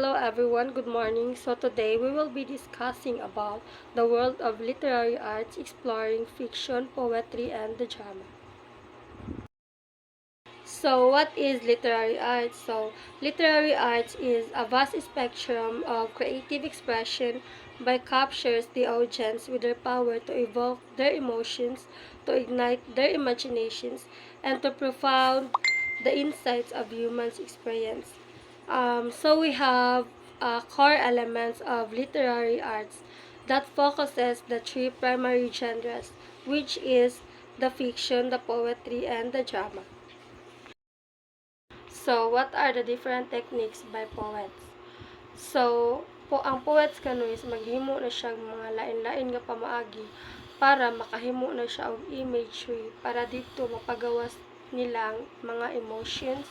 Hello everyone, good morning. So today we will be discussing about the world of literary arts, exploring fiction, poetry, and the drama. So what is literary arts? So literary arts is a vast spectrum of creative expression by captures the audience with their power to evoke their emotions, to ignite their imaginations, and to profound the insights of humans' experience. So we have core elements of literary arts that focuses the three primary genres, which is the fiction, the poetry, and the drama. So, what are the different techniques by poets? So, ang poets kano is maghimo na siya mga lain-lain nga pamaagi para makahimo na siya og imagery para dito mapagawas nilang mga emotions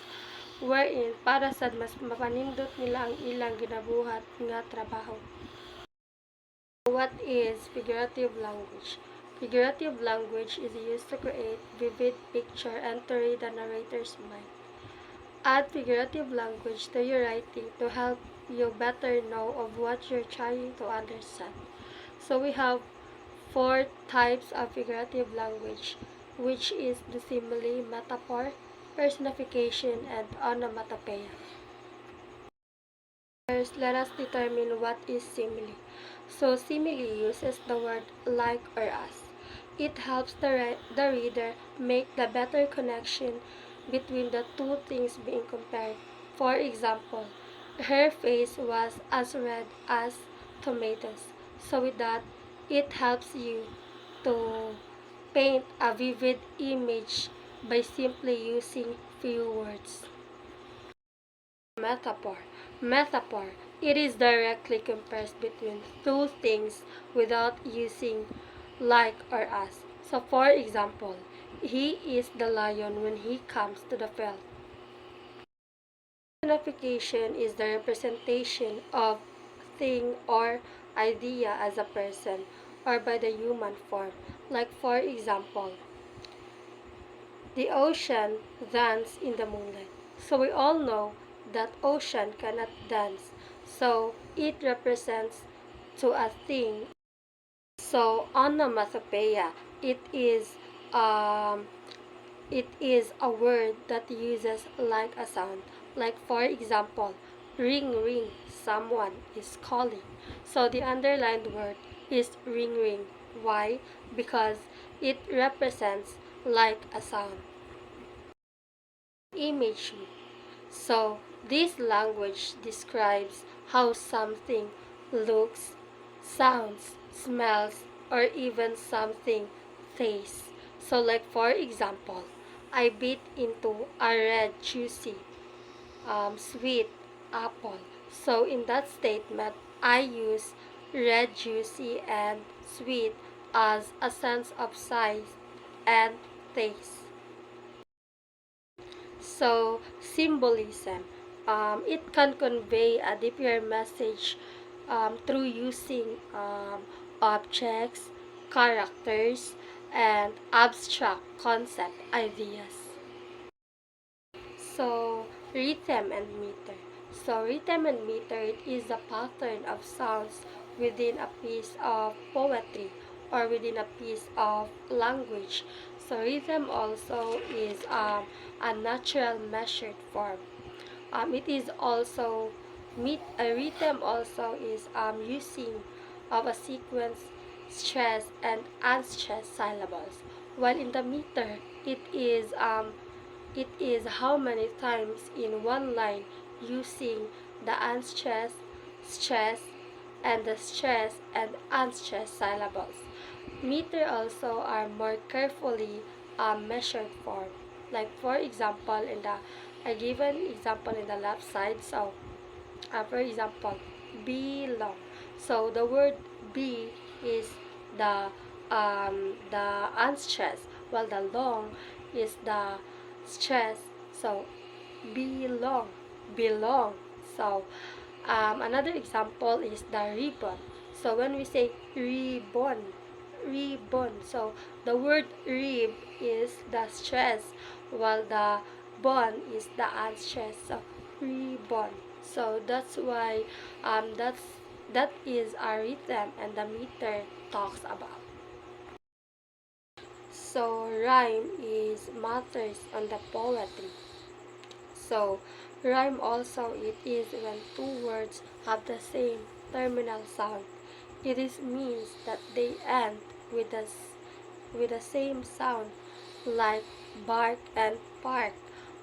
wherein para sad mas mapanindot nila ang ilang ginabuhat nga trabaho. What is figurative language? Figurative language is used to create vivid picture and to read the narrator's mind. Add figurative language to your writing to help you better know of what you're trying to understand. So we have four types of figurative language, which is the simile, metaphor, personification, and onomatopoeia. First, let us determine what is simile. So simile uses the word like or as. It helps the reader make the better connection between the two things being compared. For example, her face was as red as tomatoes. So with that, it helps you to paint a vivid image by simply using few words. Metaphor. Metaphor. It is directly compares between two things without using like or as. So for example, he is the lion when he comes to the field. Personification is the representation of thing or idea as a person or by the human form. Like for example, the ocean dance in the moonlight. So we all know that ocean cannot dance. So it represents to a thing. So onomatopoeia, um, it is a word that uses like a sound. Like for example, ring ring, someone is calling. So the underlined word is ring ring. Why? Because it represents like a sound. Imagery. So this language describes how something looks, sounds, smells, or even something tastes. So like for example, I bit into a red juicy sweet apple. So in that statement, I use red juicy and sweet as a sense of size and taste. So symbolism, it can convey a deeper message through using objects, characters, and abstract concept ideas. So, rhythm and meter. So, rhythm and meter, it is a pattern of sounds within a piece of poetry or within a piece of language. So, rhythm also is a natural measured form. It is also, a rhythm also is using of a sequence stressed and unstressed syllables. While in the meter, it is how many times in one line using the unstressed, stress, and the stress and unstressed syllables. Meter also are more carefully measured form. Like for example, in the I given example in the left side. So, for example, belong. So the word be is the unstressed, while the long is the stress. So belong, belong. So another example is the ribbon. So when we say ribbon, ribbon. So the word rib is the stress, while the bond is the unstressed. So ribbon. So that's why that is a rhythm and the meter talks about. So rhyme is matters on the poetry. So rhyme also it is when two words have the same terminal sound. It is means that they end with with the same sound, like bark and park,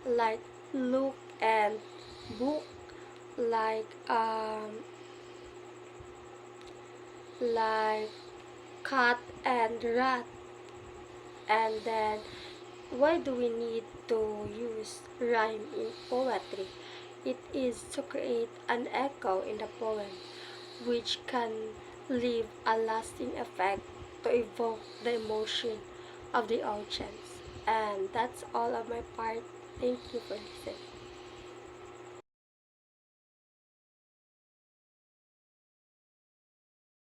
like look and book, like like cat and rat. And then why do we need to use rhyme in poetry? It is to create an echo in the poem, which can leave a lasting effect to evoke the emotion of the audience. And that's all of my part. Thank you for listening.